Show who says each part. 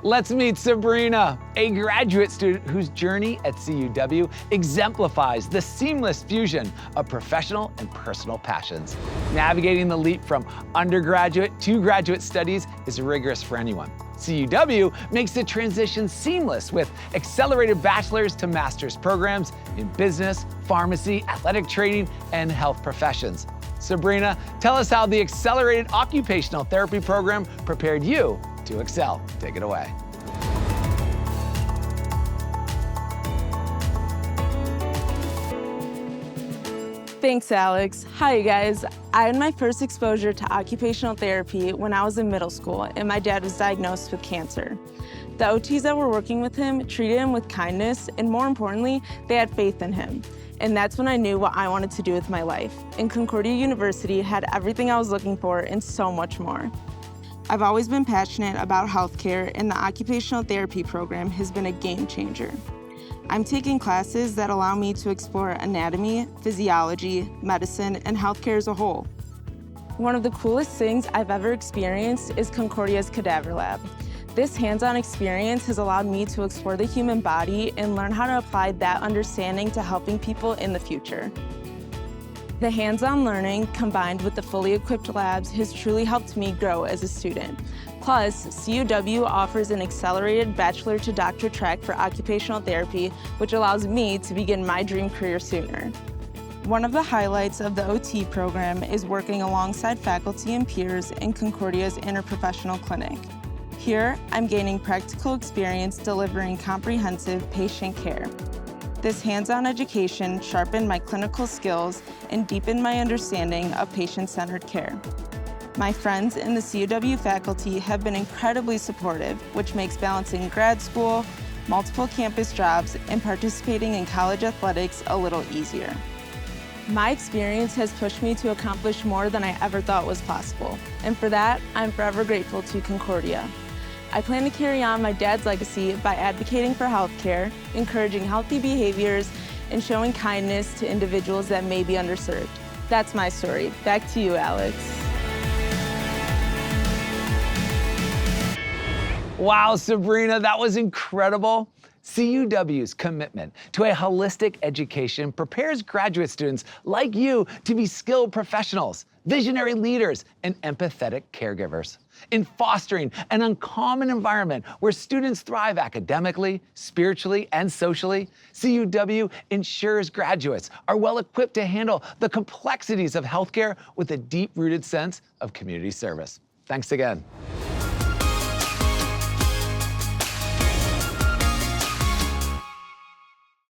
Speaker 1: Let's meet Sabrina, a graduate student whose journey at CUW exemplifies the seamless fusion of professional and personal passions. Navigating the leap from undergraduate to graduate studies is rigorous for anyone. CUW makes the transition seamless with accelerated bachelor's to master's programs in business, pharmacy, athletic training, and health professions. Sabrina, tell us how the Accelerated Occupational Therapy program prepared you to excel. Take it away.
Speaker 2: Thanks, Alex. Hi, you guys. I had my first exposure to occupational therapy when I was in middle school, and my dad was diagnosed with cancer. The OTs that were working with him treated him with kindness, and more importantly, they had faith in him. And that's when I knew what I wanted to do with my life. And Concordia University had everything I was looking for and so much more. I've always been passionate about healthcare, and the occupational therapy program has been a game changer. I'm taking classes that allow me to explore anatomy, physiology, medicine, and healthcare as a whole. One of the coolest things I've ever experienced is Concordia's Cadaver Lab. This hands-on experience has allowed me to explore the human body and learn how to apply that understanding to helping people in the future. The hands-on learning combined with the fully equipped labs has truly helped me grow as a student. Plus, CUW offers an accelerated bachelor to doctor track for occupational therapy, which allows me to begin my dream career sooner. One of the highlights of the OT program is working alongside faculty and peers in Concordia's interprofessional clinic. Here, I'm gaining practical experience delivering comprehensive patient care. This hands-on education sharpened my clinical skills and deepened my understanding of patient-centered care. My friends in the CUW faculty have been incredibly supportive, which makes balancing grad school, multiple campus jobs, and participating in college athletics a little easier. My experience has pushed me to accomplish more than I ever thought was possible, and for that, I'm forever grateful to Concordia. I plan to carry on my dad's legacy by advocating for healthcare, encouraging healthy behaviors, and showing kindness to individuals that may be underserved. That's my story. Back to you, Alex.
Speaker 1: Wow, Sabrina, that was incredible. CUW's commitment to a holistic education prepares graduate students like you to be skilled professionals, visionary leaders, and empathetic caregivers. In fostering an uncommon environment where students thrive academically, spiritually, and socially, CUW ensures graduates are well equipped to handle the complexities of healthcare with a deep-rooted sense of community service. Thanks again.